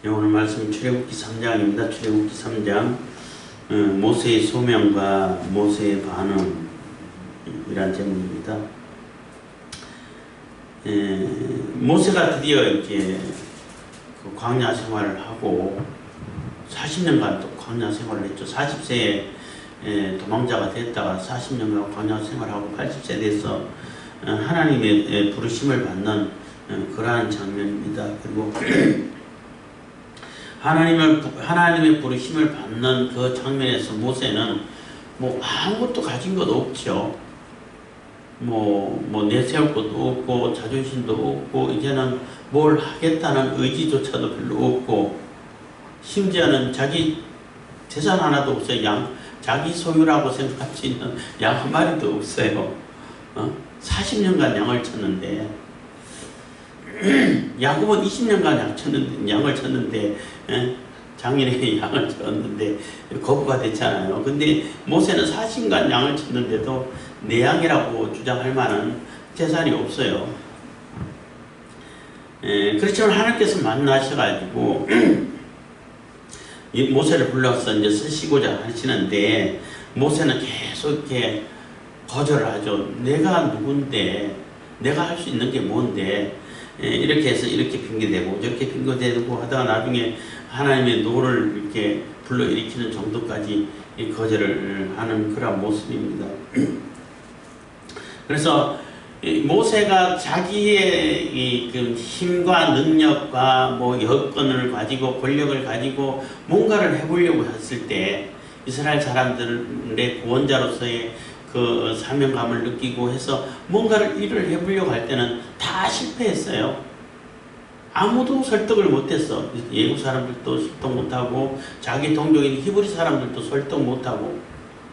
네, 오늘 말씀 출애굽기 3장입니다. 출애굽기 3장 모세의 소명과 모세의 반응이란 제목입니다. 모세가 드디어 이제 그 광야 생활을 하고 40년간 또 광야 생활을 했죠. 40세에 도망자가 됐다가 40년간 광야 생활하고 80세 돼서 하나님의 부르심을 받는 그러한 장면입니다. 그리고 하나님의 부르심을 받는 그 장면에서 모세는 뭐 아무것도 가진 것 없죠. 뭐 내세울 것도 없고 자존심도 없고 이제는 뭘 하겠다는 의지조차도 별로 없고 심지어는 자기 재산 하나도 없어요. 자기 소유라고 생각할 수 있는 양 한 마리도 없어요. 40년간 양을 쳤는데 야곱은 20년간 양을 쳤는데 장인의 양을 쳤는데 거부가 됐잖아요. 근데 모세는 40년간 양을 쳤는데도 내 양이라고 주장할 만한 재산이 없어요. 그렇지만 하나님께서 만나셔가지고 모세를 불러서 이제 쓰시고자 하시는데 모세는 계속 이렇게 거절을 하죠. 내가 누군데, 내가 할 수 있는 게 뭔데, 이렇게 해서 이렇게 핑계대고 저렇게 핑계대고 하다가 나중에 하나님의 노를 이렇게 불러일으키는 정도까지 거절을 하는 그런 모습입니다. 그래서 모세가 자기의 그 힘과 능력과 뭐 여건을 가지고 권력을 가지고 뭔가를 해보려고 했을 때 이스라엘 사람들의 구원자로서의 그 사명감을 느끼고 해서 뭔가를 일을 해보려고 할 때는 다 실패했어요. 아무도 설득을 못했어. 예국 사람들도 설득 못하고 자기 동족인 히브리 사람들도 설득 못하고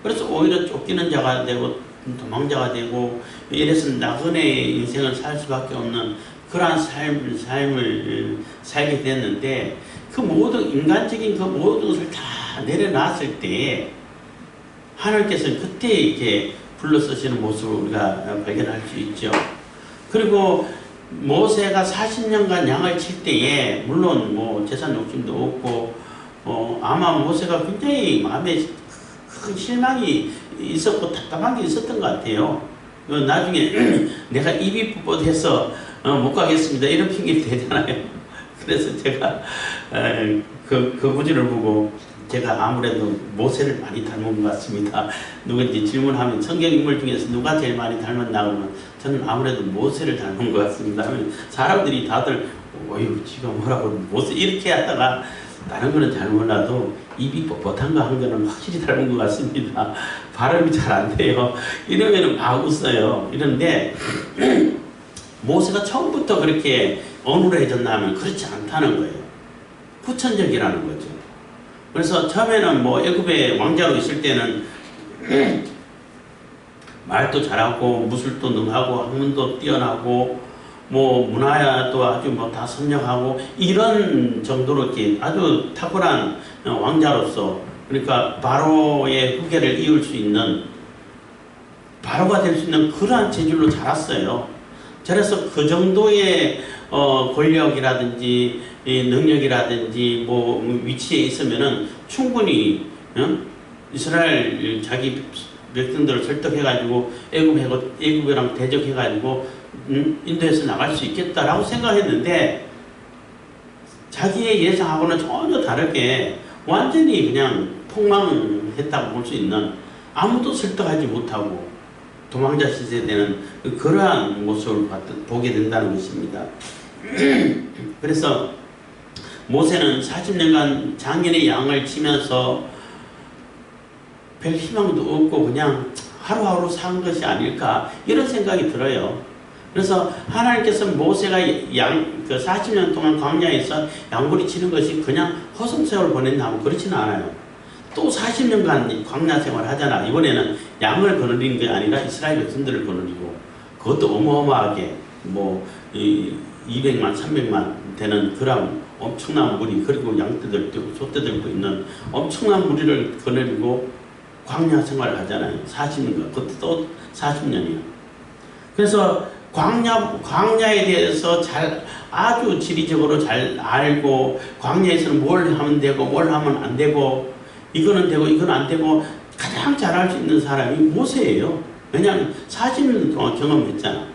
그래서 오히려 쫓기는 자가 되고 도망자가 되고 이래서 나그네의 인생을 살 수밖에 없는 그러한 삶을 살게 됐는데 그 모든 인간적인 그 모든 것을 다 내려놨을 때 하나님께서는 그때 이렇게 불러 쓰시는 모습을 우리가 발견할 수 있죠. 그리고 모세가 40년간 양을 칠 때에 물론 뭐 재산 욕심도 없고 아마 모세가 굉장히 마음에 큰 실망이 있었고 답답한 게 있었던 것 같아요. 나중에 내가 입이 뻣뻣해서 못 가겠습니다 이런 핑계 되잖아요. 그래서 제가 그 구절을 보고 제가 아무래도 모세를 많이 닮은 것 같습니다. 누구든지 질문하면 성경 인물 중에서 누가 제일 많이 닮았나 그러면 저는 아무래도 모세를 닮은 것 같습니다. 사람들이 다들 어휴 지가 뭐라고 모세 이렇게 하다가 다른 거는 잘 몰라도 입이 뻣뻣한 거 한 거는 확실히 닮은 것 같습니다. 발음이 잘 안 돼요. 이러면은 막 웃어요. 이런데 모세가 처음부터 그렇게 어눌해졌나 하면 그렇지 않다는 거예요. 후천적이라는 거죠. 그래서 처음에는 뭐 애굽의 왕자로 있을 때는 말도 잘하고 무술도 능하고 학문도 뛰어나고 뭐 문화도 아주 뭐 다 선명하고 이런 정도로 이렇게 아주 탁월한 왕자로서 그러니까 바로의 후계를 이을 수 있는 바로가 될 수 있는 그러한 재질로 자랐어요. 그래서 그 정도의 권력이라든지 능력이라든지 뭐 위치에 있으면은 충분히 이스라엘 자기 백성들을 설득해가지고 애굽이랑 대적해가지고 인도에서 나갈 수 있겠다라고 생각했는데 자기의 예상하고는 전혀 다르게 완전히 그냥 폭망했다고 볼 수 있는 아무도 설득하지 못하고 도망자 시대되는 그러한 모습을 보게 된다는 것입니다. 그래서 모세는 40년간 장인의 양을 치면서 별 희망도 없고 그냥 하루하루 산 것이 아닐까 이런 생각이 들어요. 그래서 하나님께서 모세가 그 40년 동안 광야에서 양부리 치는 것이 그냥 허송세월 보냈나 하면 그렇지는 않아요. 또 40년간 광야 생활을 하잖아. 이번에는 양을 거느린 게 아니라 이스라엘 백성들을 거느리고 그것도 어마어마하게 뭐 200만 300만 되는 그런 엄청난 무리 그리고 양떼들도 소떼들도 있는 엄청난 무리를 거느리고 광야 생활을 하잖아요. 40년간 그것도 또 40년이요. 그래서 광야에 대해서 아주 지리적으로 잘 알고, 광야에서는 뭘 하면 되고 뭘 하면 안 되고, 이거는 되고 이건 안 되고 가장 잘 알 수 있는 사람이 모세예요. 왜냐하면 40년 동안 경험했잖아.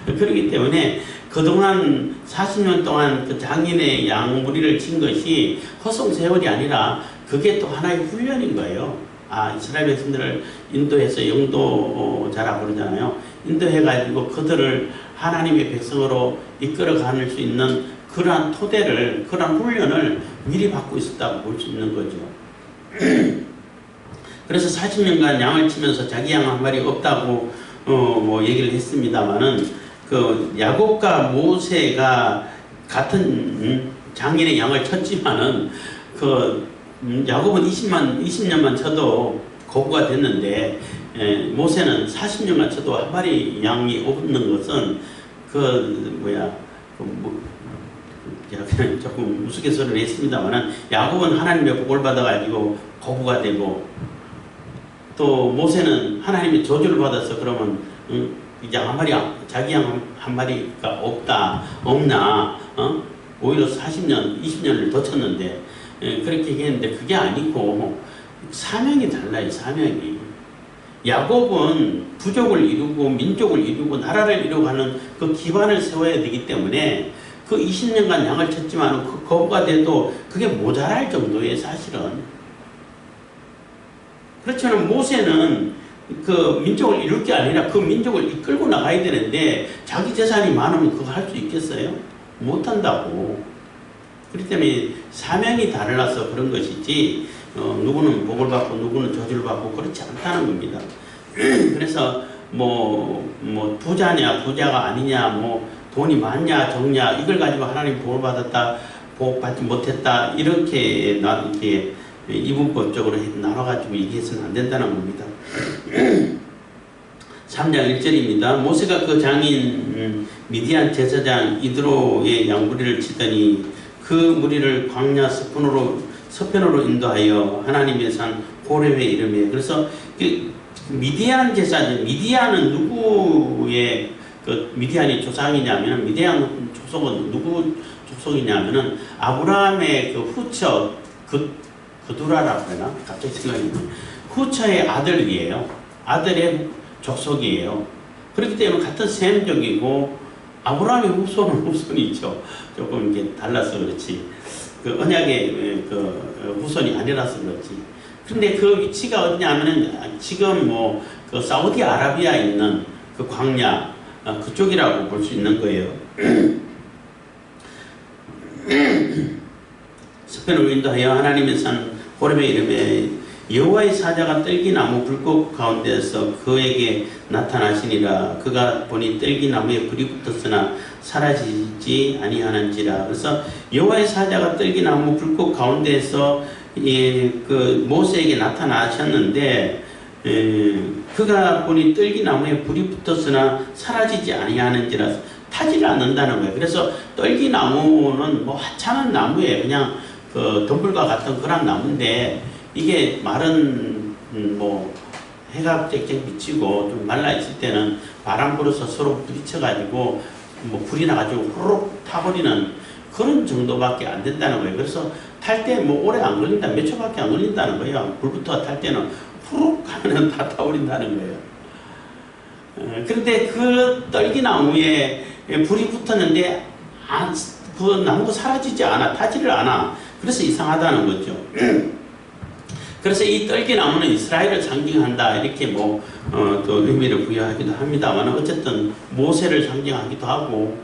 그렇기 때문에 그동안 40년 동안 그 장인의 양무리를 친 것이 허송세월이 아니라 그게 또 하나의 훈련인 거예요. 이스라엘 백성들을 인도해서 영도자라고 그러잖아요. 인도해가지고 그들을 하나님의 백성으로 이끌어가는 수 있는 그러한 토대를, 그러한 훈련을 미리 받고 있었다고 볼 수 있는 거죠. 그래서 40년간 양을 치면서 자기 양 한 마리 없다고 뭐 얘기를 했습니다만은, 그 야곱과 모세가 같은 장인의 양을 쳤지만은 야곱은 20년만 쳐도 거부가 됐는데, 모세는 40년만 쳐도 한 마리 양이 없는 것은 그냥 조금 우스갯소리를 했습니다만은, 야곱은 하나님의 복을 받아가지고 거부가 되고, 또 모세는 하나님의 저주를 받아서 그러면 양 한 마리, 자기 양 한 마리가 없나, 오히려 40년, 20년을 더 쳤는데, 그렇게 얘기했는데 그게 아니고 사명이 달라요. 사명이. 야곱은 부족을 이루고 민족을 이루고 나라를 이루어가는 그 기반을 세워야 되기 때문에 그 20년간 양을 쳤지만 그 거부가 돼도 그게 모자랄 정도의 사실은. 그렇지만 모세는 그 민족을 이룰 게 아니라 그 민족을 이끌고 나가야 되는데 자기 재산이 많으면 그거 할 수 있겠어요? 못한다고. 그렇기 때문에 사명이 달라서 그런 것이지, 누구는 복을 받고 누구는 저주를 받고 그렇지 않다는 겁니다. 그래서 부자냐 부자가 아니냐, 돈이 많냐 적냐, 이걸 가지고 하나님 복을 받았다 복 받지 못했다 이렇게 이분법적으로 나눠가지고 얘기해서는 안 된다는 겁니다. 3장 1절입니다. 모세가 그 장인 미디안 제사장 이드로의 양무리를 치더니 그 무리를 광야 서편으로 인도하여 하나님의 산 호렙에 이르매. 그래서 미디안 제사장, 미디안은 누구의 미디안이 조상이냐면, 미디안 족속은 누구 족속이냐면은 아브라함의 그 후처 그두라라고 하나? 갑자기 생각이 나네. 후처의 아들이에요. 아들의 족속이에요. 그렇기 때문에 같은 셈족이고, 아브라함의 후손이죠. 조금 이게 달라서 그렇지. 그 언약의 후손이 아니라서 그렇지. 근데 그 위치가 어디냐면은 지금 그 사우디아라비아에 있는 그 광야 그쪽이라고 볼 수 있는 거예요. 서편으로 인도하여 하나님의 산 호렙에 이르매 여호와의 사자가 떨기나무 불꽃 가운데서 그에게 나타나시니라. 그가 보니 떨기나무에 불이 붙었으나 사라지지 아니하는지라. 그래서 여호와의 사자가 떨기나무 불꽃 가운데서 그 모세에게 나타나셨는데, 그가 보니 떨기나무에 불이 붙었으나 사라지지 아니하는지라. 타지를 않는다는 거예요. 그래서 떨기나무는 하찮은 나무예요. 그냥 그 덤불과 같은 그런 나무인데, 이게 마른 해가 쨍쨍 비치고 좀 말라 있을 때는 바람 불어서 서로 부딪혀가지고 불이 나가지고 후루룩 타버리는 그런 정도밖에 안 된다는 거예요. 그래서 탈 때 오래 안 걸린다, 몇 초밖에 안 걸린다는 거예요. 불부터 탈 때는 후루룩 하면 다 타버린다는 거예요. 그런데 그 떨기나무에 불이 붙었는데 그 나무가 사라지지 않아, 타지를 않아. 그래서 이상하다는 거죠. 그래서 이 떨기나무는 이스라엘을 상징한다, 이렇게 또 의미를 부여하기도 합니다만, 어쨌든 모세를 상징하기도 하고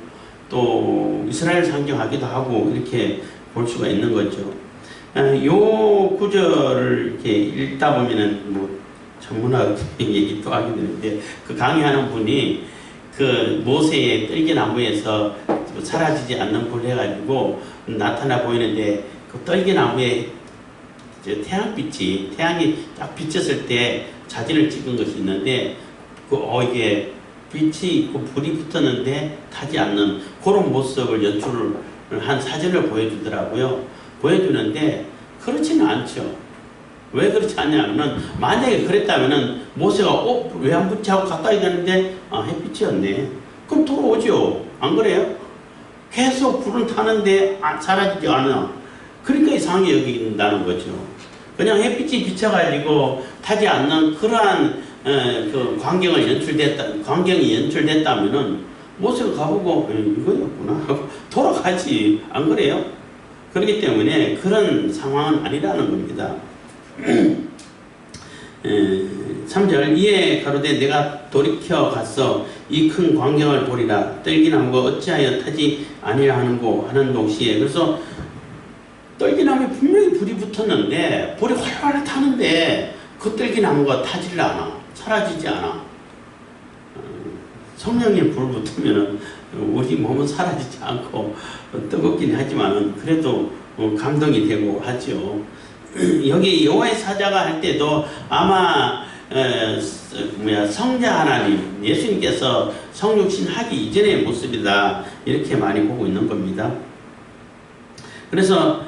또 이스라엘을 상징하기도 하고 이렇게 볼 수가 있는 거죠. 요 구절을 이렇게 읽다 보면은 전문학 얘기도 하게 되는데, 그 강의하는 분이 그 모세의 떨기나무에서 사라지지 않는 불 해가지고 나타나 보이는데, 그 떨기나무에 태양이 딱 비쳤을 때 사진을 찍은 것이 있는데, 이게 빛이 있고 불이 붙었는데 타지 않는 그런 모습을 연출을 한 사진을 보여주더라고요. 보여주는데 그렇지는 않죠. 왜 그렇지 않냐면은, 만약에 그랬다면은 모세가 왜 안 붙지 하고 가까이 가는데 햇빛이었네. 그럼 돌아오죠. 안 그래요? 계속 불은 타는데 사라지지 않아. 그러니까 이상하게 여긴다는 거죠. 그냥 햇빛이 비쳐가지고 타지 않는 그러한 그 광경이 연출됐다면은 모세가 가보고 이거였구나 하고 돌아가지. 안 그래요? 그렇기 때문에 그런 상황은 아니라는 겁니다. 3절 이에 가로되 내가 돌이켜 가서 이 큰 광경을 보리라. 떨기나무가 어찌하여 타지 아니하는고 하는 동시에, 그래서 떨기나무에 분명히 불이 붙었는데 불이 활활 타는데 그 떨기나무가 타질 않아. 사라지지 않아. 성령에 불 붙으면 우리 몸은 사라지지 않고 뜨겁긴 하지만 그래도 감동이 되고 하죠. 여기 여호와의 사자가 할 때도 아마 성자 하나님 예수님께서 성육신 하기 이전의 모습이다 이렇게 많이 보고 있는 겁니다. 그래서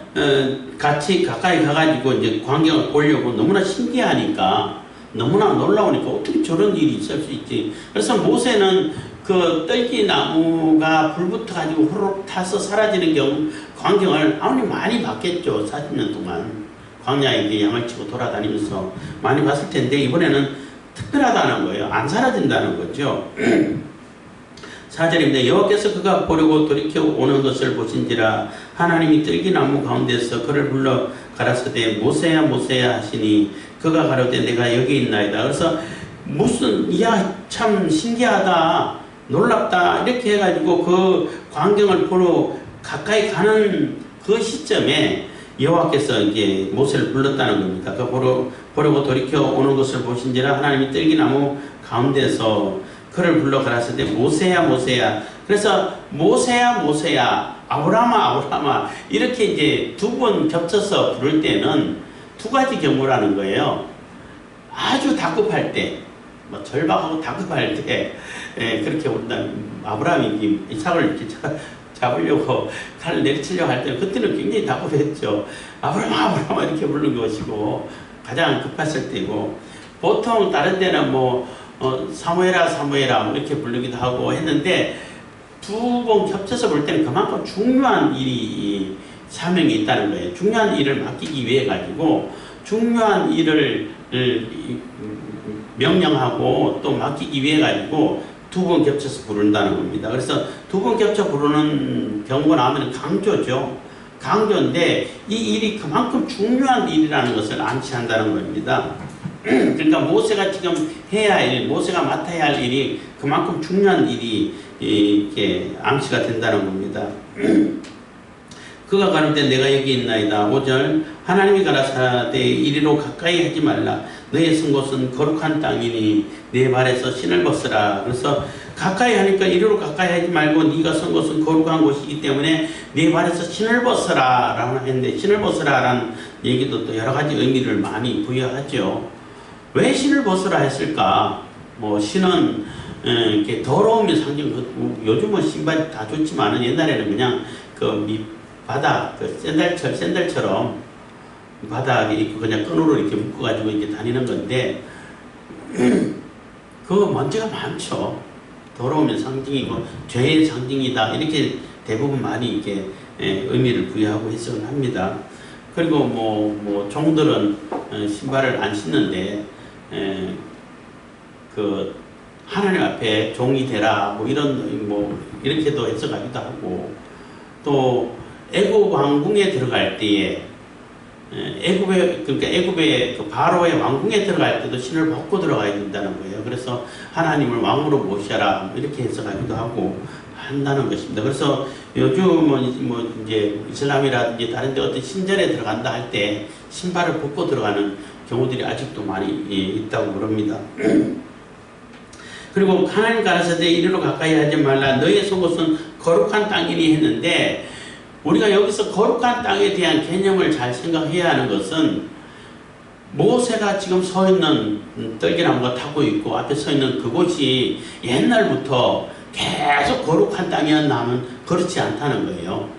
같이 가까이 가가지고 이제 광경을 보려고 너무나 신기하니까, 너무나 놀라우니까 어떻게 저런 일이 있을 수 있지. 그래서 모세는 그 떨기나무가 불붙어 가지고 호로록 타서 사라지는 광경을 아무리 많이 봤겠죠. 40년 동안 광야에 양을 치고 돌아다니면서 많이 봤을 텐데, 이번에는 특별하다는 거예요. 안 사라진다는 거죠. 4절입니다. 여호와께서 그가 보려고 돌이켜 오는 것을 보신지라. 하나님이 떨기나무 가운데서 그를 불러 가라사대 모세야 모세야 하시니 그가 가로되 내가 여기 있나이다. 그래서 참 신기하다, 놀랍다 이렇게 해가지고 그 광경을 보러 가까이 가는 그 시점에 여호와께서 이제 모세를 불렀다는 겁니다. 그 보려고 돌이켜 오는 것을 보신지라. 하나님이 떨기나무 가운데서 그를 불러 가라사대 모세야 모세야. 그래서 모세야 모세야, 아브라함아 아브라함아 이렇게 이제 두 번 겹쳐서 부를 때는 두 가지 경우라는 거예요. 아주 다급할 때, 뭐 절박하고 다급할 때 그렇게 부른다. 아브라함이 이삭을 이렇게 잡으려고 칼을 내리치려고 할 때 그때는 굉장히 다급했죠. 아브라함아 아브라함아 이렇게 부르는 것이고 가장 급했을 때고, 보통 다른 데는 뭐 사무엘아 사무엘아 이렇게 부르기도 하고 했는데 두 번 겹쳐서 볼 때는 그만큼 중요한 일이 사명이 있다는 거예요. 중요한 일을 맡기기 위해 가지고 중요한 일을 명령하고 또 맡기기 위해 가지고 두 번 겹쳐서 부른다는 겁니다. 그래서 두 번 겹쳐 부르는 경우가 나오면 강조죠. 강조인데 이 일이 그만큼 중요한 일이라는 것을 암시한다는 겁니다. 그러니까 모세가 지금 해야 할 일, 모세가 맡아야 할 일이 그만큼 중요한 일이 이렇게 암시가 된다는 겁니다. 그가 가로되 내가 여기 있나이다. 5절 하나님이 가라사대 이리로 가까이 하지 말라. 너의 선 곳은 거룩한 땅이니 내 발에서 신을 벗으라. 그래서 가까이 하니까 이리로 가까이 하지 말고 네가 선 곳은 거룩한 곳이기 때문에 네 발에서 신을 벗으라 라고 했는데, 신을 벗으라 라는 얘기도 또 여러 가지 의미를 많이 부여하죠. 왜 신을 벗으라 했을까? 뭐 신은 이렇게 더러움의 상징, 요즘은 신발이 다 좋지만은 옛날에는 그냥 그 바닥, 그 샌들처럼 바닥에 있고 그냥 끈으로 이렇게 묶어가지고 이렇게 다니는 건데, 그 먼지가 많죠. 더러움의 상징이고 죄의 상징이다 이렇게 대부분 많이 이렇게 의미를 부여하고 해석을 합니다. 그리고 뭐 종들은 신발을 안 신는데 그 하나님 앞에 종이 되라 뭐 이렇게도 해석하기도 하고, 또 애굽 왕궁에 들어갈 때에 애굽의 그 바로의 왕궁에 들어갈 때도 신을 벗고 들어가야 된다는 거예요. 그래서 하나님을 왕으로 모셔라 이렇게 해석하기도 하고 한다는 것입니다. 그래서 요즘은 뭐 이제 이슬람이라든지 다른 데 어떤 신전에 들어간다 할 때 신발을 벗고 들어가는 경우들이 아직도 많이 있다고 그럽니다. 그리고 하나님 가라사대 이리로 가까이 하지 말라. 너의 속옷은 거룩한 땅이니 했는데, 우리가 여기서 거룩한 땅에 대한 개념을 잘 생각해야 하는 것은, 모세가 지금 서 있는 떨기나무가 타고 있고 앞에 서 있는 그곳이 옛날부터 계속 거룩한 땅이었나 하면 그렇지 않다는 거예요.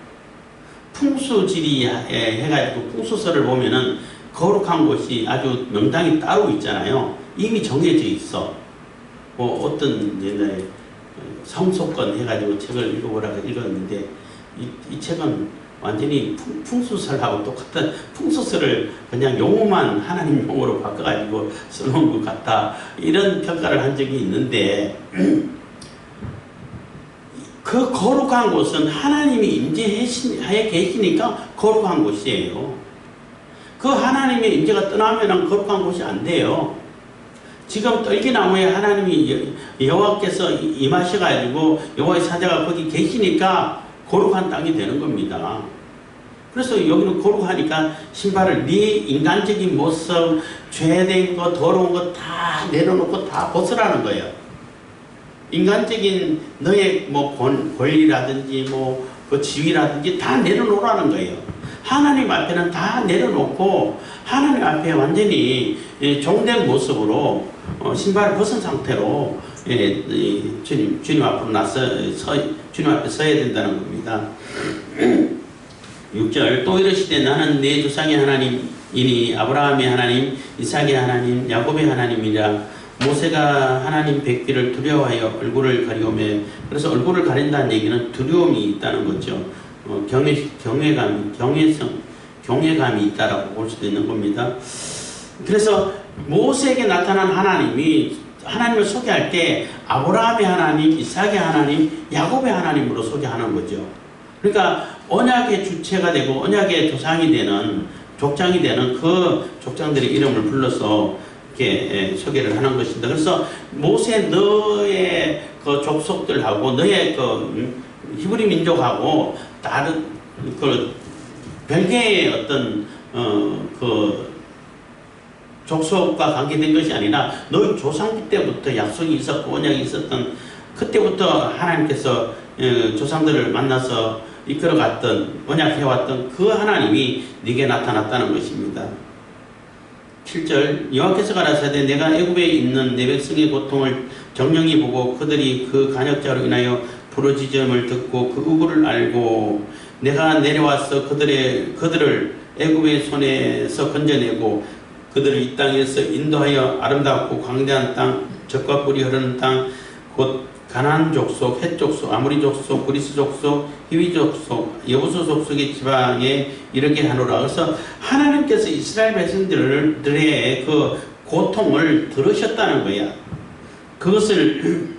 풍수지리 해가지고 풍수서를 보면은 거룩한 곳이 아주 명당이 따로 있잖아요. 이미 정해져 있어. 뭐 어떤 옛날에 성소권 해가지고 책을 읽어보라고 읽었는데 이 책은 완전히 풍수설하고 똑같은, 풍수설을 그냥 용어만 하나님 용어로 바꿔가지고 써놓은 것 같다, 이런 평가를 한 적이 있는데, 그 거룩한 곳은 하나님이 임재하에 계시니까 거룩한 곳이에요. 그 하나님의 임재가 떠나면 거룩한 곳이 안 돼요. 지금 떨기나무에 하나님이 여호와께서 임하셔가지고 여호와의 사자가 거기 계시니까 거룩한 땅이 되는 겁니다. 그래서 여기는 거룩하니까 신발을 네 인간적인 모습, 죄된 거, 더러운 거 다 내려놓고 다 벗으라는 거예요. 인간적인 너의 뭐 권리라든지 뭐 그 지위라든지 다 내려놓으라는 거예요. 하나님 앞에는 다 내려놓고 하나님 앞에 완전히 종된 모습으로 신발을 벗은 상태로 주님 앞으로 주님 앞에 서야 된다는 겁니다. 6절, 또 이르시되 나는 내 조상의 하나님이니 아브라함의 하나님, 이삭의 하나님, 야곱의 하나님이라. 모세가 하나님 뵙기를 두려워하여 얼굴을 가리오매, 그래서 얼굴을 가린다는 얘기는 두려움이 있다는 거죠. 경외감이 있다라고 볼 수도 있는 겁니다. 그래서 모세에게 나타난 하나님이, 하나님을 소개할 때 아브라함의 하나님, 이삭의 하나님, 야곱의 하나님으로 소개하는 거죠. 그러니까 언약의 주체가 되고 언약의 조상이 되는, 족장이 되는 그 족장들의 이름을 불러서 이렇게 소개를 하는 것입니다. 그래서 모세, 너의 그 족속들하고 너의 그 히브리 민족하고 다른 그 별개의 어떤 그 족속과 관계된 것이 아니라 너희 조상 때부터 약속이 있었고 언약이 있었던, 그때부터 하나님께서 조상들을 만나서 이끌어갔던, 언약해왔던 그 하나님이 네게 나타났다는 것입니다. 7절, 여호와께서 가라사대 내가 애굽에 있는 내 백성의 고통을 정령히 보고 그들이 그 간역자로 인하여 부르짖음을 듣고 그 의구를 알고 내가 내려와서 그들을 애굽의 손에서 건져내고 그들을 이 땅에서 인도하여 아름답고 광대한 땅, 젖과 꿀이 흐르는 땅, 곧 가나안 족속, 헷 족속, 아모리 족속, 그리스 족속, 히위 족속, 여부수 족속의 지방에 이르게 하노라. 그래서 하나님께서 이스라엘 백성들의 그 고통을 들으셨다는 거야. 그것을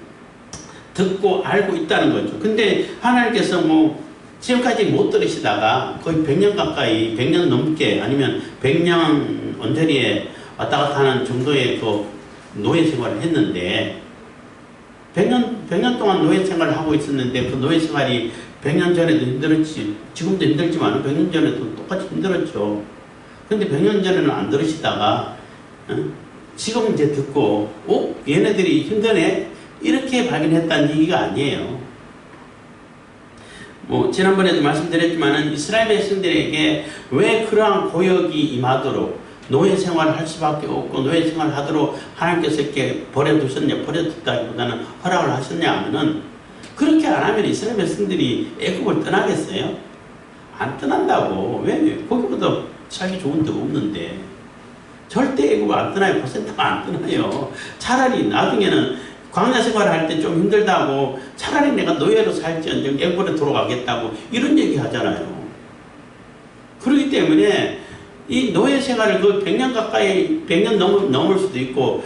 듣고 알고 있다는 거죠. 근데 하나님께서 뭐 지금까지 못 들으시다가 거의 100년 가까이, 100년 넘게, 아니면 100년 언저리에 왔다 갔다 하는 정도의 그 노예 생활을 했는데, 100년 동안 노예 생활을 하고 있었는데, 그 노예 생활이 100년 전에도 힘들었지, 지금도 힘들지만 100년 전에도 똑같이 힘들었죠. 근데 100년 전에는 안 들으시다가 지금 이제 듣고 얘네들이 힘드네? 이렇게 발견했다는 얘기가 아니에요. 뭐 지난번에도 말씀드렸지만 이스라엘 백성들에게 왜 그러한 고역이 임하도록 노예 생활을 할 수밖에 없고 노예 생활을 하도록 하나님께서 이렇게 버려두셨냐, 버려뒀다기보다는 허락을 하셨냐 하면은, 그렇게 안 하면 이스라엘 백성들이 애굽을 떠나겠어요? 안 떠난다고. 왜? 거기보다 살기 좋은 데가 없는데. 절대 애굽을 안 떠나요. 퍼센트가 안 떠나요. 차라리 나중에는 광야 생활을 할 때 좀 힘들다고 차라리 내가 노예로 살지언정 애굽으로 돌아가겠다고 이런 얘기 하잖아요. 그렇기 때문에 이 노예 생활을 그 100년 가까이, 100년 넘을 수도 있고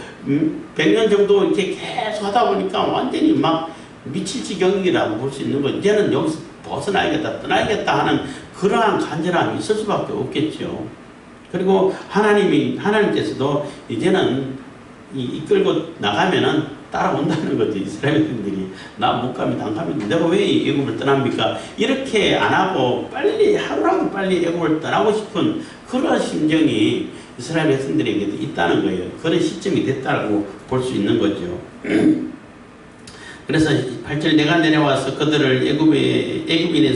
100년 정도 이렇게 계속 하다 보니까 완전히 막 미칠 지경이라고 볼 수 있는 거. 이제는 여기서 벗어나야겠다, 떠나야겠다 하는 그러한 간절함이 있을 수밖에 없겠죠. 그리고 하나님께서도 이제는 이끌고 나가면은 따라온다는 거죠. 이스라엘 백성들이 나 못 가면 안 가면 내가 왜 이 애굽을 떠납니까? 이렇게 안 하고 빨리, 하루라도 빨리 애굽을 떠나고 싶은 그런 심정이 이스라엘 백성들에게도 있다는 거예요. 그런 시점이 됐다고 볼 수 있는 거죠. 그래서 8절, 내가 내려와서 그들을 애굽인의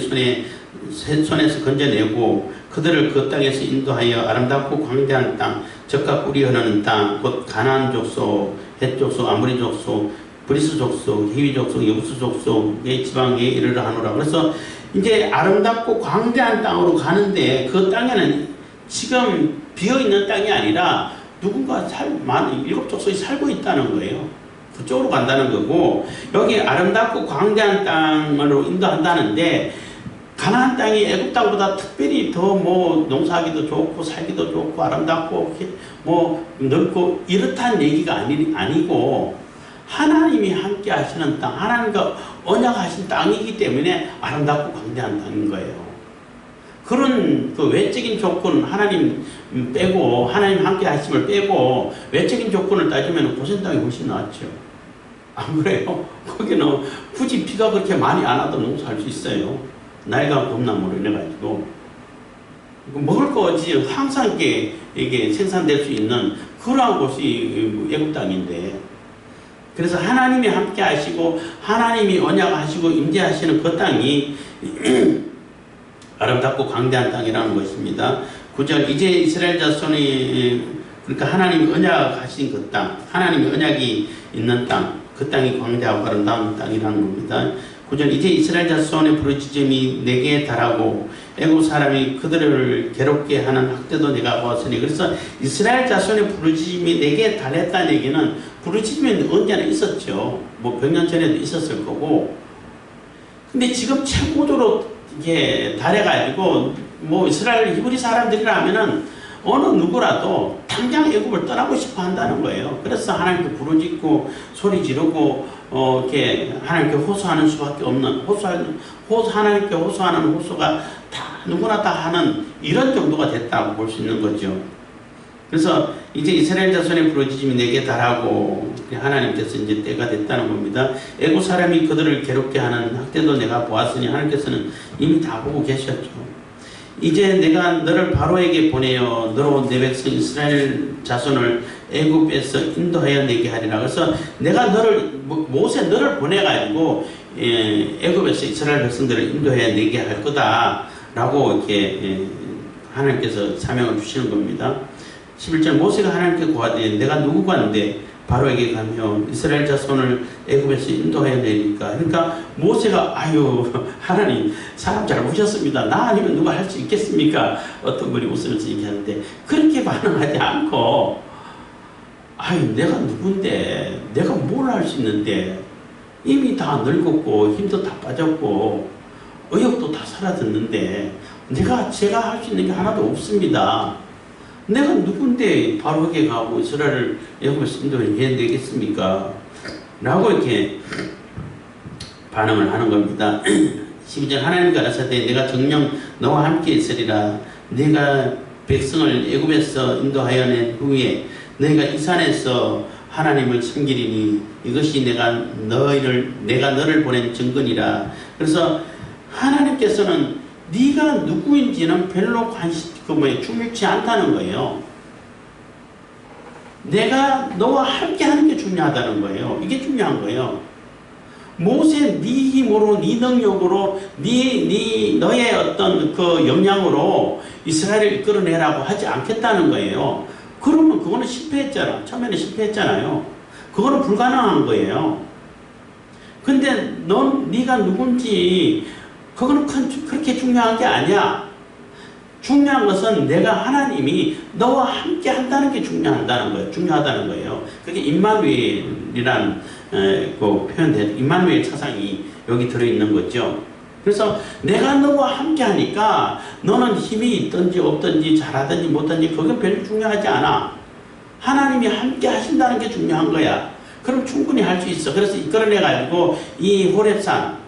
손에서 건져내고 그들을 그 땅에서 인도하여 아름답고 광대한 땅, 젖과 꿀이 흐르는 땅, 곧 가나안 족속, 헷 족속, 아모리 족속, 브리스 족속, 히위 족속, 여부수 족속의 지방에 이르러 하노라. 그래서 이제 아름답고 광대한 땅으로 가는데 그 땅에는 지금 비어있는 땅이 아니라 누군가 7족속이 살고 있다는 거예요. 그쪽으로 간다는 거고, 여기 아름답고 광대한 땅으로 인도한다는데, 가나안 땅이 애굽 땅보다 특별히 더 뭐 농사하기도 좋고 살기도 좋고 아름답고 뭐 넓고 이렇다는 얘기가 아니고, 하나님이 함께 하시는 땅, 하나님과 언약하신 땅이기 때문에 아름답고 광대한 땅인 거예요. 그런 그 외적인 조건, 하나님 빼고, 하나님 함께 하심을 빼고 외적인 조건을 따지면 고센 땅이 훨씬 낫죠. 안 그래요? 거기는 굳이 비가 그렇게 많이 안 와도 농사할 수 있어요. 나일강 봄나무로 인해가지고 먹을 거 항상 이게 생산될 수 있는 그러한 곳이 애굽 땅인데, 그래서 하나님이 함께 하시고 하나님이 언약하시고 임재하시는 그 땅이 아름답고 광대한 땅이라는 것입니다. 9절, 이제 이스라엘 자손이, 그러니까 하나님이 언약하신 그 땅, 하나님의 언약이 있는 땅, 그 땅이 광대하고 아름다운 땅이라는 겁니다. 9절, 이제 이스라엘 자손의 부르짖음이 내게 달하고 애굽 사람이 그들을 괴롭게 하는 학대도 내가 보았으니, 그래서 이스라엘 자손의 부르짖음이 내게 달했다는 얘기는, 부르짖음이 언제나 있었죠. 뭐 100년 전에도 있었을 거고, 근데 지금 최고조로 이게 달해가지고 뭐 이스라엘 히브리 사람들이라면은 어느 누구라도 당장 애굽을 떠나고 싶어 한다는 거예요. 그래서 하나님께 부르짖고 소리 지르고 이렇게 하나님께 호소하는 수밖에 없는, 하나님께 호소하는 호소가 다 누구나 다 하는 이런 정도가 됐다고 볼 수 있는 거죠. 그래서 이제 이스라엘 자손의 부르짖음이 내게 달하고, 하나님께서 이제 때가 됐다는 겁니다. 애굽 사람이 그들을 괴롭게 하는 학대도 내가 보았으니, 하나님께서는 이미 다 보고 계셨죠. 이제 내가 너를 바로에게 보내어 너로 내 백성 이스라엘 자손을 애굽에서 인도하여 내게 하리라. 그래서 내가 모세 너를 보내가지고 애굽에서 이스라엘 백성들을 인도하여 내게 할 거다라고 이렇게 하나님께서 사명을 주시는 겁니다. 11절, 모세가 하나님께 고하되 내가 누구간데 바로에게 가며 이스라엘 자손을 애굽에서 인도하여 내리까. 그러니까 모세가 아유 하나님 사람 잘 보셨습니다. 나 아니면 누가 할 수 있겠습니까? 어떤 분이 웃으면서 얘기하는데, 그렇게 반응하지 않고 아유 내가 누군데, 내가 뭘 할 수 있는데, 이미 다 늙었고 힘도 다 빠졌고 의욕도 다 사라졌는데 제가 할 수 있는 게 하나도 없습니다. 내가 누군데 바로에게 가고 이스라엘을 애굽에서 인도해내겠습니까? 라고 이렇게 반응을 하는 겁니다. 12절, 하나님이 가라사대 내가 정녕 너와 함께 있으리라. 내가 백성을 애굽에서 인도하여 낸 후에 너희가 이 산에서 하나님을 섬기리니 이것이 내가 너를 보낸 증거니라. 그래서 하나님께서는 네가 누구인지는 별로 중요치 않다는 거예요. 내가 너와 함께 하는 게 중요하다는 거예요. 이게 중요한 거예요. 모세 네 힘으로, 네 능력으로, 너의 어떤 그 역량으로 이스라엘을 이끌어내라고 하지 않겠다는 거예요. 그러면 그거는 실패했잖아. 처음에는 실패했잖아요. 그거는 불가능한 거예요. 근데 네가 누군지 그거는 그렇게 중요한 게 아니야. 중요한 것은 내가 하나님이 너와 함께 한다는 게 중요하다는 거예요. 그게 임마누엘이라는 그 표현된 임마누엘 차상이 여기 들어있는 거죠. 그래서 내가 너와 함께 하니까 너는 힘이 있든지 없든지 잘하든지 못하든지 그건 별로 중요하지 않아. 하나님이 함께 하신다는 게 중요한 거야. 그럼 충분히 할 수 있어. 그래서 이끌어내가지고 이 호렙산,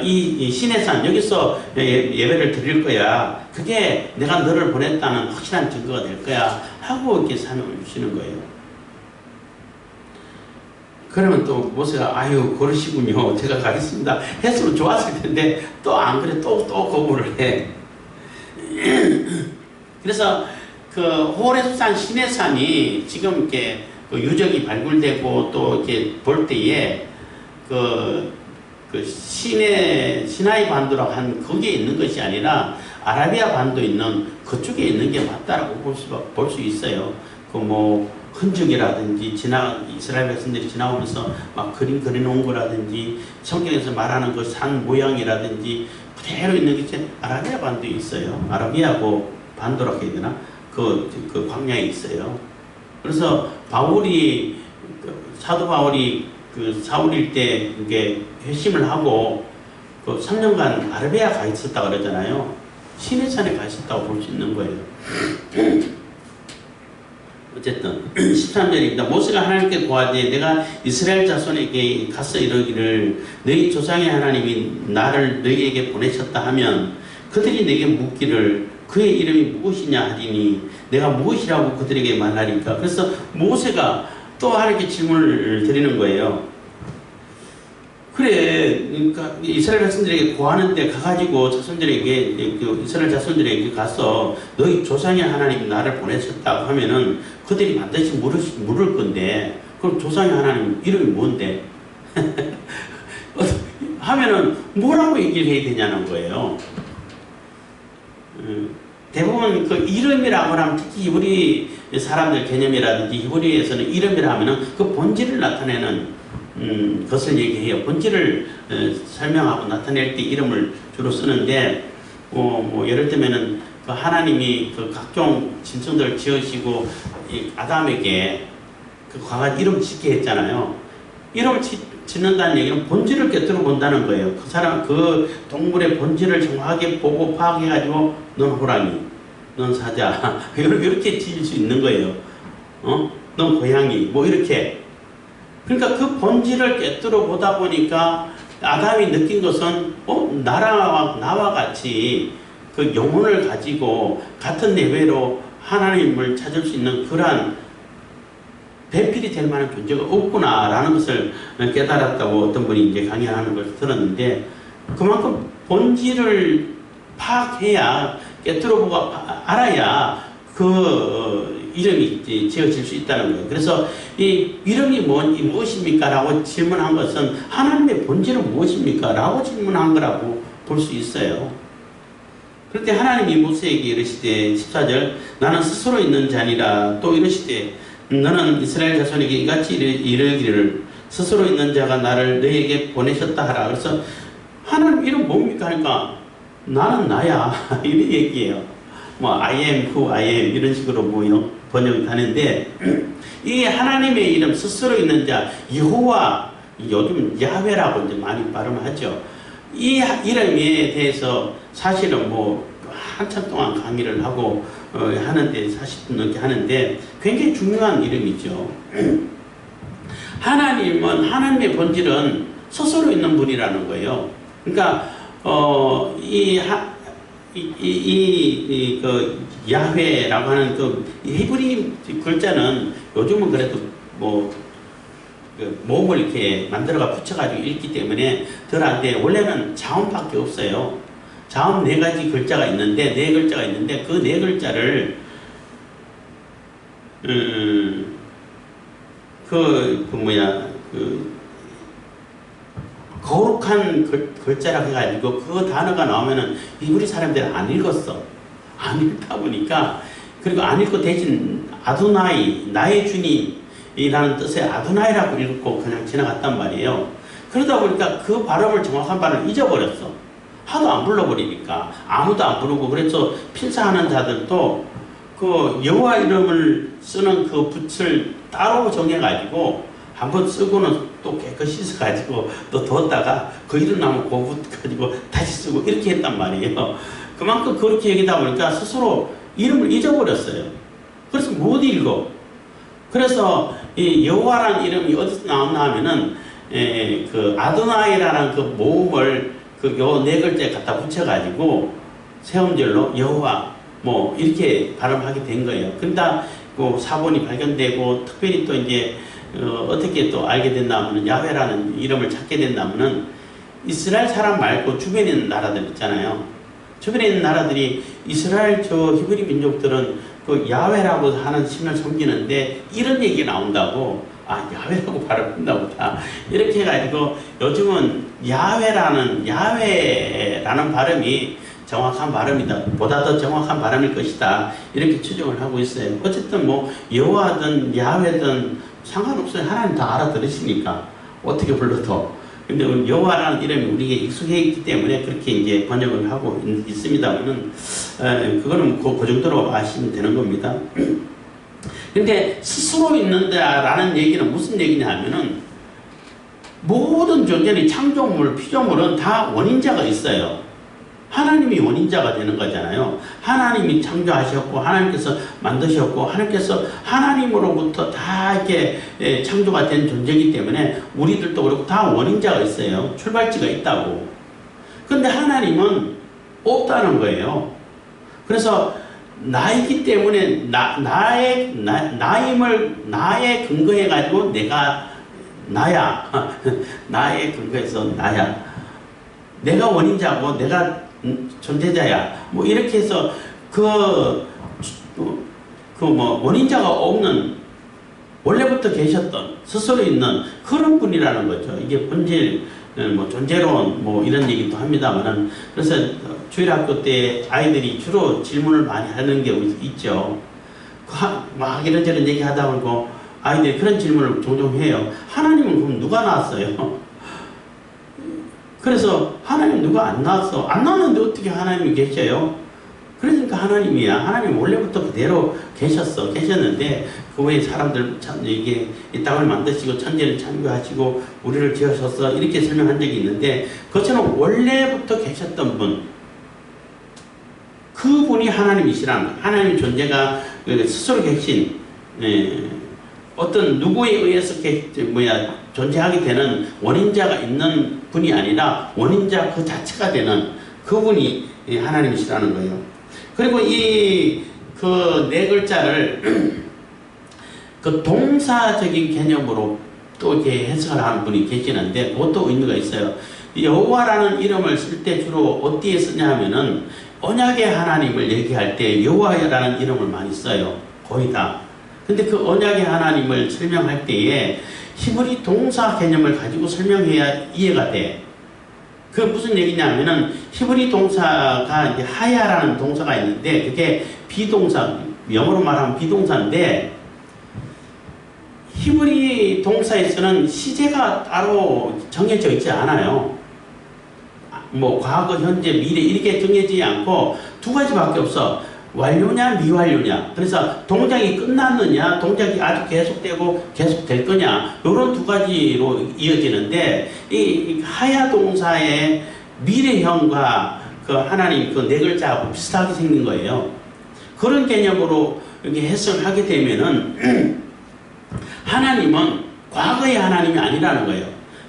이 시내산 여기서 예배를 드릴 거야. 그게 내가 너를 보냈다는 확실한 증거가 될 거야 하고 이렇게 사명을 주시는 거예요. 그러면 또 모세가 아유 그러시군요, 제가 가겠습니다 했으면 좋았을 텐데 또 안 그래, 또 거부를 해. 그래서 그 호렙산 시내산이 지금 이렇게 그 유적이 발굴되고 또 이렇게 볼 때에 그 시나이 반도라고 한 거기에 있는 것이 아니라 아라비아 반도 있는 그쪽에 있는 게 맞다라고 볼 수 있어요. 그 뭐 흔적이라든지 이스라엘 백성들이 지나오면서 막 그림 그려놓은 거라든지 성경에서 말하는 그 산 모양이라든지 그대로 있는 게 아라비아 반도에 있어요. 아라비아고 반도라고 해야 되나? 그 광야에 있어요. 그래서 사도 바울이 그 사울일 때 이게 회심을 하고 그 3년간 아르베아 가 있었다 그러잖아요. 시내산에 가 있었다고 볼 수 있는 거예요. 어쨌든 13절입니다. 모세가 하나님께 고하되 내가 이스라엘 자손에게 가서 이르기를 너희 조상의 하나님이 나를 너희에게 보내셨다 하면 그들이 내게 묻기를 그의 이름이 무엇이냐 하리니 내가 무엇이라고 그들에게 말하리까. 그래서 모세가 또 하나님께 질문을 드리는 거예요. 그래, 그러니까 이스라엘 자손들에게 고하는데 가가지고 자손들에게 이스라엘 자손들에게 가서 너희 조상의 하나님 나를 보내셨다고 하면은 그들이 반드시 물을 건데 그럼 조상의 하나님 이름이 뭔데? 하면은 뭐라고 얘기를 해야 되냐는 거예요. 대부분 그 이름이라고 하면 특히 우리 사람들 개념이라든지 히브리에서는 이름이라 하면은 그 본질을 나타내는 것을 얘기해요. 본질을 설명하고 나타낼 때 이름을 주로 쓰는데, 뭐 예를 들면은 그 하나님이 그 각종 짐승들을 지으시고 아담에게 그 강한 이름 짓게 했잖아요. 이름을 짓는다는 얘기는 본질을 꿰뚫어 본다는 거예요. 그 사람 그 동물의 본질을 정확하게 보고 파악해가지고 넌 호랑이, 넌 사자 이렇게 지을 수 있는 거예요. 넌 고양이, 뭐 이렇게. 그러니까 그 본질을 꿰뚫어 보다 보니까 아담이 느낀 것은 나와 같이 그 영혼을 가지고 같은 내외로 하나님을 찾을 수 있는 그러한 배필이 될 만한 존재가 없구나라는 것을 깨달았다고 어떤 분이 이제 강연하는 걸 들었는데, 그만큼 본질을 파악해야 꿰뚫어 보고 알아야 그 이름이 지어질 수 있다는 거예요. 그래서 이 이름이 무엇입니까? 라고 질문한 것은 하나님의 본질은 무엇입니까? 라고 질문한 거라고 볼 수 있어요. 그런데 하나님이 모세에게 이르시되 14절 나는 스스로 있는 자니라. 또 이르시되 너는 이스라엘 자손에게 이같이 이르기를 스스로 있는 자가 나를 너희에게 보내셨다 하라. 그래서 하나님 이름 뭡니까? 하니까 나는 나야 이런 얘기예요. 뭐 I am who I am 이런 식으로 번역이 되는데, 이 하나님의 이름 스스로 있는 자 여호와, 요즘 야훼라고 이제 많이 발음하죠. 이 이름에 대해서 사실은 뭐 한참 동안 강의를 하고 하는데 40분 넘게 하는데 굉장히 중요한 이름이죠. 하나님의 본질은 스스로 있는 분이라는 거예요. 그러니까 그 야훼라고 하는 그 히브리 글자는 요즘은 그래도 그 몸을 이렇게 만들어가 붙여가지고 읽기 때문에 덜한데 원래는 자음밖에 없어요. 자음 4가지 글자가 있는데 4글자가 있는데 그 4글자를 거룩한 글자라고 해가지고 그 단어가 나오면은 히브리 사람들이 안 읽었어. 안 읽다 보니까, 그리고 안 읽고 대신 아도나이, 나의 주님이라는 뜻의 아도나이라고 읽고 그냥 지나갔단 말이에요. 그러다 보니까 그 발음을, 정확한 발음을 잊어버렸어. 하도 안 불러버리니까. 아무도 안 부르고. 그래서 필사하는 자들도 그 여호와 이름을 쓰는 그 붓을 따로 정해가지고 한번 쓰고는 또 깨끗이 씻어가지고 또 뒀다가 그 이름 나면 그 붓 가지고 다시 쓰고 이렇게 했단 말이에요. 그만큼 그렇게 얘기하다 보니까 스스로 이름을 잊어버렸어요. 그래서 못 읽어. 그래서 이 여호와라는 이름이 어디서 나왔나 하면은 그 아도나이라는 그 모음을 그 요 4글자에 갖다 붙여가지고 세음절로 여호와 뭐 이렇게 발음하게 된 거예요. 그러다 그 사본이 발견되고 특별히 또 이제 어떻게 또 알게 된다면은 야훼라는 이름을 찾게 된다면은 이스라엘 사람 말고 주변에 있는 나라들 있잖아요. 주변에 있는 나라들이 이스라엘 저 히브리 민족들은 그 야훼라고 하는 신을 섬기는데 이런 얘기 나온다고, 야훼라고 발음한다 보다 이렇게 해가지고 요즘은 야훼라는 발음이 정확한 발음이다, 보다 더 정확한 발음일 것이다, 이렇게 추정을 하고 있어요. 어쨌든 뭐 여호와든 야훼든 상관없어요. 하나님 다 알아들으시니까 어떻게 불러도. 근데 여호와라는 이름이 우리에게 익숙해 있기 때문에 그렇게 이제 번역을 하고 있습니다만은 그거는 그 정도로 아시면 되는 겁니다. 근데 스스로 있는다라는 얘기는 무슨 얘기냐 하면은 모든 존재의 창조물, 피조물은 다 원인자가 있어요. 하나님이 원인자가 되는 거잖아요. 하나님이 창조하셨고 하나님께서 만드셨고 하나님께서 하나님으로부터 다 이렇게 창조가 된 존재이기 때문에 우리들도 그렇고 다 원인자가 있어요. 출발지가 있다고. 그런데 하나님은 없다는 거예요. 그래서 나이기 때문에 나의 근거해 가지고 내가 나야. 나의 근거에서 나야. 내가 원인자고 내가 존재자야. 뭐 이렇게 해서 원인자가 없는 원래부터 계셨던 스스로 있는 그런 분이라는 거죠. 이게 본질, 뭐 존재론 뭐 이런 얘기도 합니다만은 그래서 주일학교 때 아이들이 주로 질문을 많이 하는 게 있죠. 막 이런저런 얘기하다 보고 아이들이 그런 질문을 종종 해요. 하나님은 그럼 누가 나왔어요? 그래서 하나님 누가 안 나왔어? 안 나왔는데 어떻게 하나님이 계셔요? 그러니까 하나님이야. 하나님 원래부터 그대로 계셨는데 그 외에 사람들 이게 이 땅을 만드시고 천지를 창조하시고 우리를 지으셔서 이렇게 설명한 적이 있는데 그것처럼 원래부터 계셨던 분, 그분이 하나님이시라는 거예요. 하나님 존재가 스스로 계신 어떤 누구에 의해서 존재하게 되는 원인자가 있는 분이 아니라 원인자 그 자체가 되는 그분이 하나님이시라는 거예요. 그리고 그 네 글자를 그 동사적인 개념으로 또 이렇게 해석을 하는 분이 계시는데 그것도 의미가 있어요. 여호와라는 이름을 쓸 때 주로 어디에 쓰냐 하면은 언약의 하나님을 얘기할 때 여호와라는 이름을 많이 써요. 거의 다. 근데 그 언약의 하나님을 설명할 때에 히브리 동사 개념을 가지고 설명해야 이해가 돼. 그 무슨 얘기냐면은 히브리 동사가 이제 하야라는 동사가 있는데 그게 비동사, 영어로 말하면 비동사인데 히브리 동사에서는 시제가 따로 정해져 있지 않아요. 뭐 과거, 현재, 미래 이렇게 정해지지 않고 두 가지밖에 없어. 완료냐 미완료냐. 그래서 동작이 끝났느냐 동작이 아직 계속되고 계속될 거냐 이런 두 가지로 이어지는데 이 하야 동사의 미래형과 그 하나님 그 네 글자하고 비슷하게 생긴 거예요. 그런 개념으로 이렇게 해석을 하게 되면은 하나님은 과거의 하나님이 아니라는 거예요.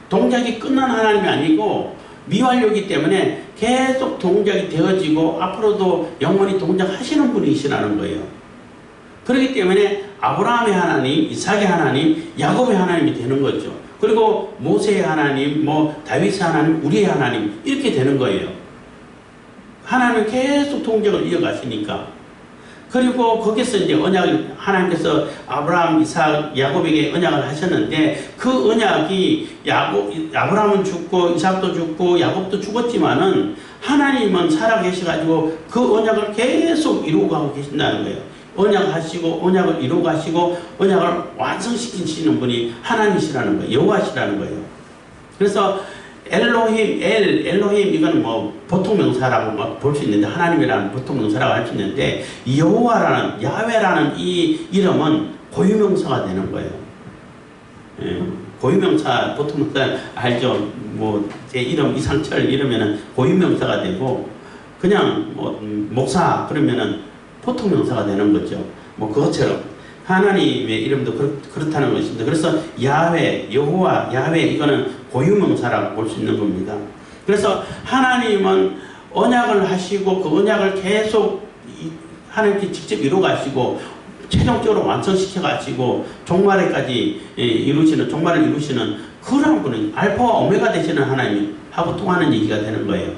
동작이 끝난 하나님이 아니고 미완료이기 때문에 계속 동작이 되어지고 앞으로도 영원히 동작하시는 분이시라는 거예요. 그렇기 때문에 아브라함의 하나님, 이삭의 하나님, 야곱의 하나님이 되는 거죠. 그리고 모세의 하나님, 뭐 다윗의 하나님, 우리의 하나님 이렇게 되는 거예요. 하나님은 계속 동작을 이어가시니까. 그리고 거기서 이제 언약을 하나님께서 아브라함, 이삭, 야곱에게 언약을 하셨는데 그 언약이 아브라함은 죽고 이삭도 죽고 야곱도 죽었지만은 하나님은 살아계셔가지고 그 언약을 계속 이루고 가고 계신다는 거예요. 언약하시고 언약을 이루고 가시고 언약을 완성시키시는 분이 하나님이시라는 거예요. 여호와시라는 거예요. 그래서 엘로힘 이건 뭐 보통 명사라고 볼 수 있는데 하나님이라는 보통 명사라고 할 수 있는데 여호와라는 야훼라는 이 이름은 고유명사가 되는 거예요. 고유명사 보통 명사 알죠? 뭐 제 이름 이상철 이러면은 고유명사가 되고 그냥 뭐 목사 그러면은 보통 명사가 되는 거죠. 뭐 그것처럼 하나님의 이름도 그렇다는 것입니다. 그래서 야훼, 여호와, 야훼 이거는 고유명사라고 볼 수 있는 겁니다. 그래서 하나님은 언약을 하시고 그 언약을 계속 하나님께 직접 이루어 가시고 최종적으로 완성시켜 가시고 종말에까지 종말을 이루시는 그런 분은 알파와 오메가 되시는 하나님하고 통하는 얘기가 되는 거예요.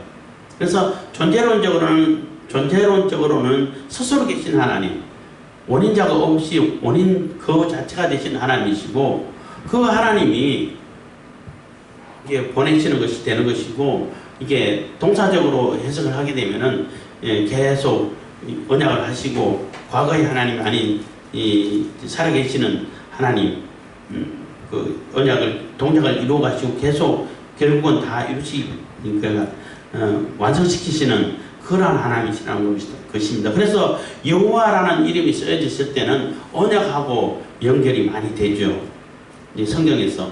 그래서 존재론적으로는 스스로 계신 하나님, 원인자가 없이 원인 그 자체가 되신 하나님이시고 그 하나님이 이게 보내시는 것이 되는 것이고 이게 동사적으로 해석을 하게 되면은 계속 언약을 하시고 과거의 하나님이 아닌 이 살아계시는 하나님 그 동작을 이루어 가시고 계속 결국은 다 이루시니까 완성시키시는 그러한 하나님이시라는 것입니다. 그래서 여호와라는 이름이 쓰여졌을 때는 언약하고 연결이 많이 되죠. 성경에서.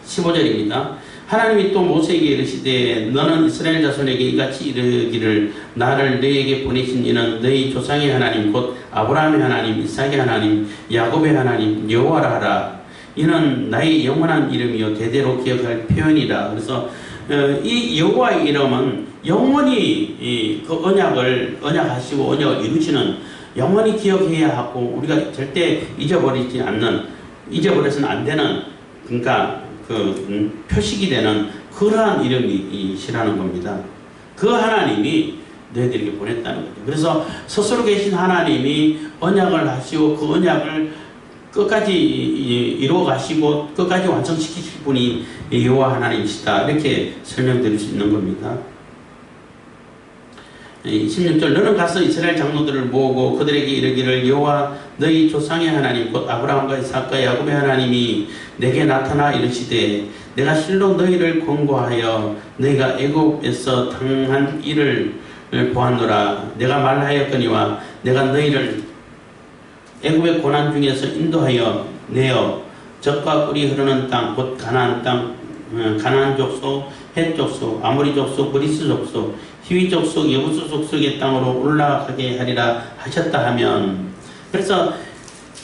15절입니다. 하나님이 또 모세에게 이르시되 너는 이스라엘 자손에게 이같이 이르기를 나를 너희에게 보내신 이는 너희 조상의 하나님 곧 아브라함의 하나님 이삭의 하나님 야곱의 하나님 여호와라 하라. 이는 나의 영원한 이름이요 대대로 기억할 표현이라. 그래서 이 여호와의 이름은 영원히 그 언약하시고 언약을 이루시는, 영원히 기억해야 하고 우리가 절대 잊어버리지 않는, 잊어버려서는 안 되는, 그러니까 표식이 되는 그러한 이름이시라는 겁니다. 그 하나님이 너희들에게 보냈다는 거죠. 그래서 스스로 계신 하나님이 언약을 하시고 그 언약을 끝까지 이루어 가시고 끝까지 완성시키실 분이 여호와 하나님이시다, 이렇게 설명드릴 수 있는 겁니다. 16절 너는 가서 이스라엘 장로들을 모으고 그들에게 이르기를 여호와 너희 조상의 하나님 곧 아브라함과 이삭과 야곱의 하나님이 내게 나타나 이르시되 내가 실로 너희를 권고하여 너희가 애굽에서 당한 일을 보았노라. 내가 말하였거니와 내가 너희를 애굽의 고난 중에서 인도하여 내어 젖과 꿀이 흐르는 땅 곧 가나안 땅, 가나안 족속, 헷 족속, 아모리 족속, 브리스 족속, 히위 족속, 여부스 족속의 땅으로 올라가게 하리라 하셨다 하면, 그래서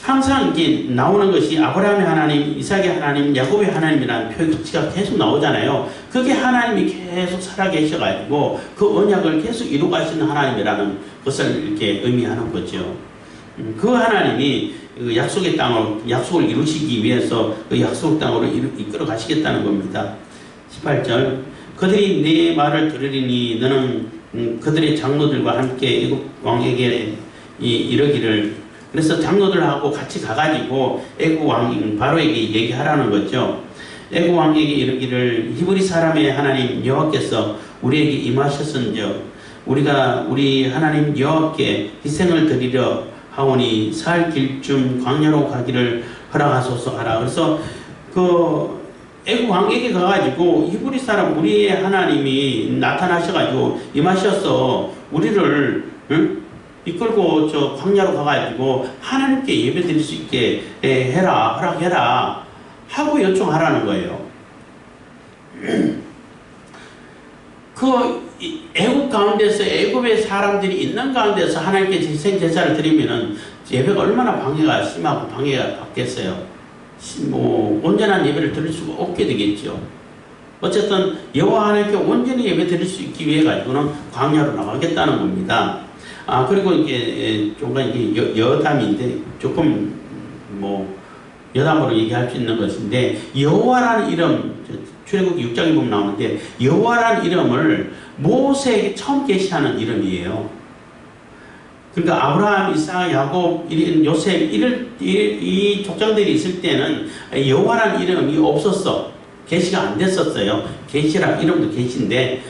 항상 이게 나오는 것이 아브라함의 하나님, 이삭의 하나님, 야곱의 하나님이라는 표기가 계속 나오잖아요. 그게 하나님이 계속 살아계셔가지고 그 언약을 계속 이루가시는 하나님이라는 것을 이렇게 의미하는 거죠. 그 하나님이 그 약속의 땅을, 약속을 이루시기 위해서 그 약속 땅으로 이끌어 가시겠다는 겁니다. 18절 그들이 네 말을 들으리니 너는 그들의 장로들과 함께 애굽 왕에게 이르기를, 그래서 장로들하고 같이 가가지고 애굽 왕 바로에게 얘기하라는 거죠. 애굽 왕에게 이르기를 히브리 사람의 하나님 여호와께서 우리에게 임하셨은즉 우리가 우리 하나님 여호와께 희생을 드리려 하오니 살 길쯤 광야로 가기를 허락하소서 하라. 그래서 그 애굽 왕에게 가가지고 히브리 사람 우리의 하나님이 나타나셔가지고 임하셔서 우리를 이끌고 저 광야로 가가지고 하나님께 예배드릴 수 있게 해라, 허락해라 하고 요청하라는 거예요. 그 애굽 가운데서, 애굽의 사람들이 있는 가운데서 하나님께 희생 제사를 드리면은 예배가 얼마나 방해가 심하고 방해가 받겠어요. 뭐 온전한 예배를 드릴 수가 없게 되겠죠. 어쨌든 여호와 하나님께 온전히 예배 드릴 수 있기 위해 가지고는 광야로 나가겠다는 겁니다. 그리고 이게 조금 이게 여담인데 조금 뭐 여담으로 얘기할 수 있는 것인데, 여호와라는 이름 출애굽기 6장에 보면 나오는데 여호와라는 이름을 모세에게 처음 계시하는 이름이에요. 그러니까 아브라함, 이삭, 야곱, 요셉 이 족장들이 있을 때는 여호와라는 이름이 없었어. 계시가 안 됐었어요. 계시라 이름도 계시인데,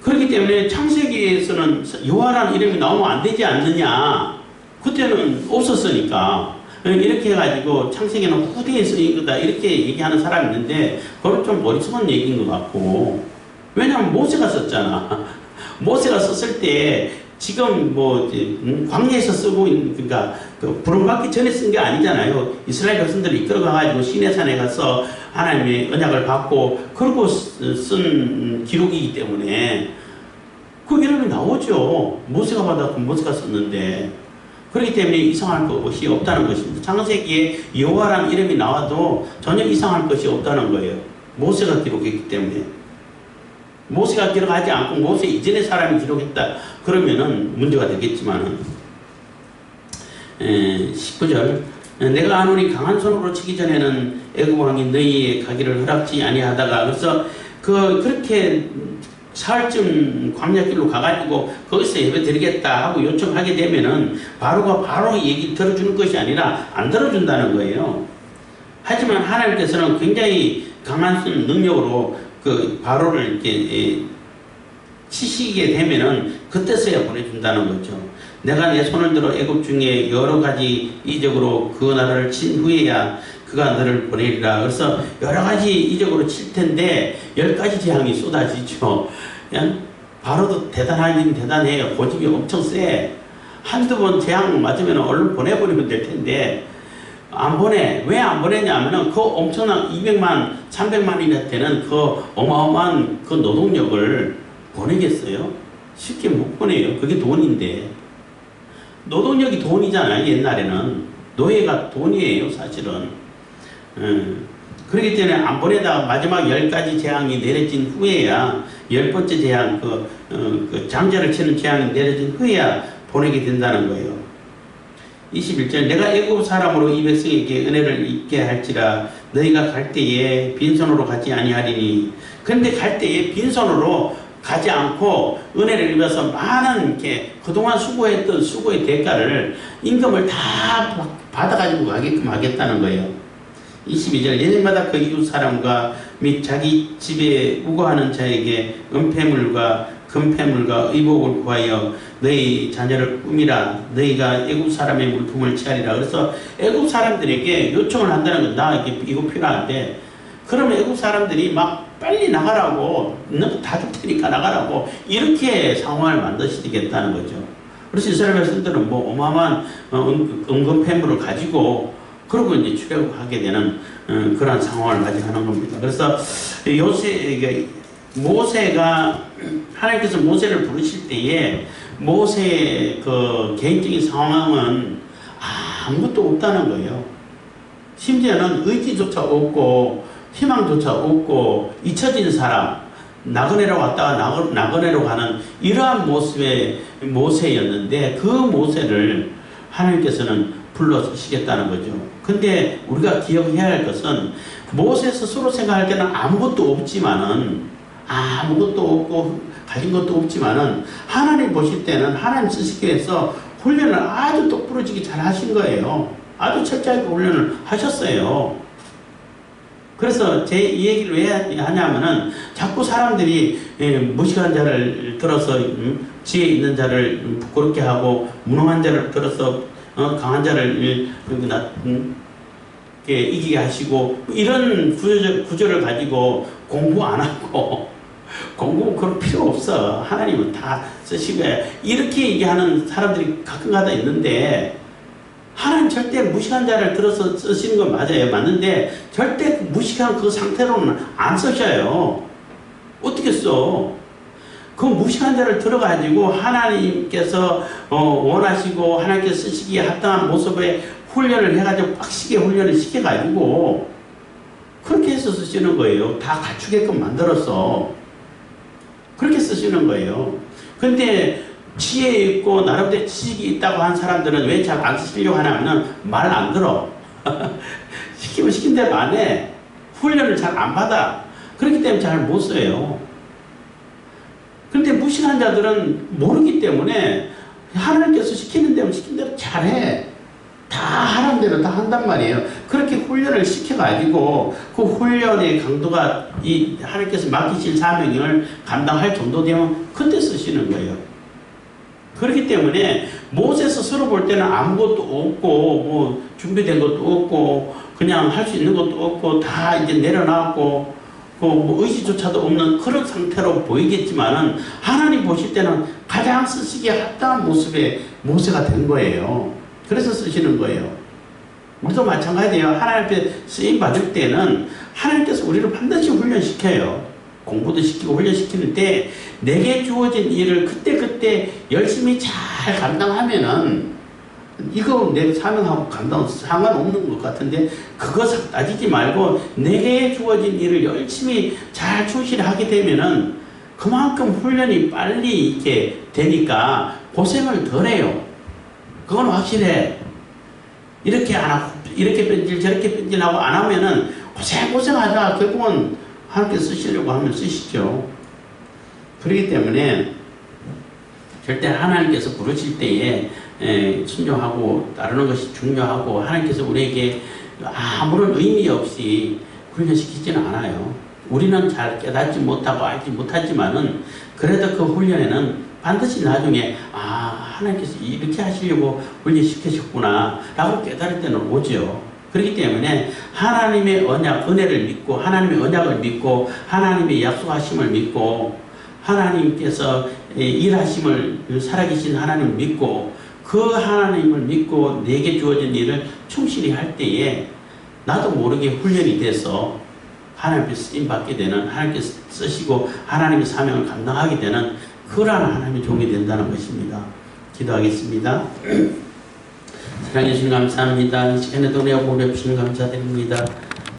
그렇기 때문에 창세기에서는 여호와라는 이름이 나오면 안 되지 않느냐. 그때는 없었으니까. 이렇게 해가지고 창세기는 후대에 쓰인 거다 이렇게 얘기하는 사람이 있는데 그건 좀 어리석은 얘기인 것 같고, 왜냐하면 모세가 썼잖아. 모세가 썼을 때 지금 뭐 광야에서 쓰고 있는, 그러니까 그 부름받기 전에 쓴 게 아니잖아요. 이스라엘 백성들이 이끌어가가지고 시내산에 가서 하나님의 언약을 받고 그러고 쓴 기록이기 때문에 그 이름이 나오죠. 모세가 받았고 모세가 썼는데. 그렇기 때문에 이상할 것이 없다는 것입니다. 창세기에 여호와라는 이름이 나와도 전혀 이상할 것이 없다는 거예요. 모세가 기록했기 때문에. 모세가 기록하지 않고 모세 이전의 사람이 기록했다 그러면은 문제가 되겠지만은. 19절 내가 아노니 강한 손으로 치기 전에는 애굽 왕이 너희의 가기를 허락지 아니하다가, 그래서 그렇게 사흘쯤 광야길로 가가지고 거기서 예배 드리겠다 하고 요청하게 되면은 바로가 바로 얘기 들어주는 것이 아니라 안 들어준다는 거예요. 하지만 하나님께서는 굉장히 강한 능력으로 그 바로를 이렇게 치시게 되면은 그때서야 보내준다는 거죠. 내가 내 손을 들어 애굽 중에 여러 가지 이적으로 그 나라를 친 후에야 그가 너를 보내리라. 그래서 여러 가지 이적으로 칠 텐데 10가지 재앙이 쏟아지죠. 그냥 바로도 대단하긴 대단해요. 고집이 엄청 세. 한두 번 재앙 맞으면 얼른 보내버리면 될 텐데 안 보내. 왜 안 보내냐면은 그 엄청난 200만, 300만이나 되는 그 어마어마한 그 노동력을 보내겠어요? 쉽게 못 보내요. 그게 돈인데. 노동력이 돈이잖아요. 옛날에는. 노예가 돈이에요. 사실은. 그렇기 때문에 안 보내다가 마지막 10가지 재앙이 내려진 후에야 10번째 재앙, 그 장자를 치는 재앙이 내려진 후에야 보내게 된다는 거예요. 21절 내가 애굽 사람으로 이 백성에게 은혜를 입게 할지라 너희가 갈 때에 빈손으로 가지 아니하리니. 그런데 갈 때에 빈손으로 가지 않고 은혜를 입어서 많은 이렇게 그동안 수고했던 수고의 대가를 임금을 다 받아가지고 가게끔 하겠다는 거예요. 22절 예년마다 그 이웃 사람과 및 자기 집에 우거하는 자에게 은폐물과 금폐물과 의복을 구하여 너희 자녀를 꾸미라. 너희가 애굽 사람의 물품을 취하리라. 그래서 애굽 사람들에게 요청을 한다는 건 나 이거 필요한데, 그러면 애굽 사람들이 막 빨리 나가라고, 너 다 줄 테니까 나가라고 이렇게 상황을 만드시겠다는 거죠. 그래서 이스라엘 백성들은 뭐 어마어마한 은금폐물을 가지고 그러고 이제 출애굽하게 되는 그런 상황을 맞이하는 겁니다. 그래서 모세가 하나님께서 모세를 부르실 때에 모세의 그 개인적인 상황은 아무것도 없다는 거예요. 심지어는 의지조차 없고 희망조차 없고 잊혀진 사람, 나그네로 왔다가 나그네로 가는 이러한 모습의 모세였는데 그 모세를 하나님께서는 불러주시겠다는 거죠. 근데 우리가 기억해야 할 것은 모세 스스로 생각할 때는 아무것도 없지만은 아무것도 없고 가진 것도 없지만은 하나님 보실 때는 하나님 쓰시기 위해서 훈련을 아주 똑부러지게 잘 하신 거예요. 아주 철저하게 훈련을 하셨어요. 그래서 이 얘기를 왜 하냐면은 자꾸 사람들이 무식한 자를 들어서 지혜 있는 자를 부끄럽게 하고 무능한 자를 들어서 강한 자를 이기게 하시고 이런 구조를 가지고 공부 안 하고 공부 그럴 필요 없어. 하나님은 다 쓰시고 이렇게 얘기하는 사람들이 가끔가다 있는데 하나님 절대 무식한 자를 들어서 쓰시는 건 맞아요. 맞는데 절대 무식한 그 상태로는 안 쓰셔요. 어떻게 써? 그 무식한 자를 들어가지고 하나님께서 원하시고 하나님께서 쓰시기에 합당한 모습에 훈련을 해가지고 빡시게 훈련을 시켜가지고 그렇게 해서 쓰시는 거예요. 다 갖추게끔 만들어서 그렇게 쓰시는 거예요. 근데 지혜 있고 나름대로 지식이 있다고 한 사람들은 왜 잘 안 쓰시려고 하냐면 말 안 들어. 시키면 시킨 대로 안 해. 훈련을 잘 안 받아. 그렇기 때문에 잘 못 써요. 근데 무식한 자들은 모르기 때문에 하나님께서 시키는 대로 시킨 대로 잘해. 다 하라는 대로 다 한단 말이에요. 그렇게 훈련을 시켜가지고 그 훈련의 강도가 이 하나님께서 맡기실 사명을 감당할 정도 되면 그때 쓰시는 거예요. 그렇기 때문에 모세 스스로 볼 때는 아무것도 없고 뭐 준비된 것도 없고 그냥 할 수 있는 것도 없고 다 이제 내려놨고 뭐 의지조차도 없는 그런 상태로 보이겠지만은 하나님 보실 때는 가장 쓰시기에 합당한 모습의 모세가 된 거예요. 그래서 쓰시는 거예요. 우리도 마찬가지예요. 하나님 앞에 쓰임 받을 때는 하나님께서 우리를 반드시 훈련시켜요. 공부도 시키고 훈련시키는데 내게 주어진 일을 그때그때 열심히 잘 감당하면은 이거 내 사명하고 감당 상관없는 것 같은데 그거 따지지 말고 내게 주어진 일을 열심히 잘 충실하게 되면은 그만큼 훈련이 빨리 이렇게 되니까 고생을 덜 해요. 그건 확실해. 이렇게 안 하고 이렇게 뺀질 저렇게 뺀질하고 안 하면은 고생하다가 결국은 하나님께 쓰시려고 하면 쓰시죠. 그렇기 때문에 절대 하나님께서 부르실 때에 순종하고 따르는 것이 중요하고 하나님께서 우리에게 아무런 의미 없이 훈련시키지는 않아요. 우리는 잘 깨닫지 못하고 알지 못하지만은 그래도 그 훈련에는 반드시 나중에 하나님께서 이렇게 하시려고 훈련시키셨구나 라고 깨달을 때는 오죠. 그렇기 때문에 하나님의 언약, 은혜를 믿고 하나님의 언약을 믿고 하나님의 약속하심을 믿고 하나님께서 일하심을 살아계신 하나님을 믿고 그 하나님을 믿고 내게 주어진 일을 충실히 할 때에 나도 모르게 훈련이 돼서 하나님께 쓰임받게 되는, 하나님께 쓰시고 하나님의 사명을 감당하게 되는 그러한 하나님의 종이 된다는 것입니다. 기도하겠습니다. 사랑해 주신 감사합니다. 이 시간에도 내가 보내 주신 감사드립니다.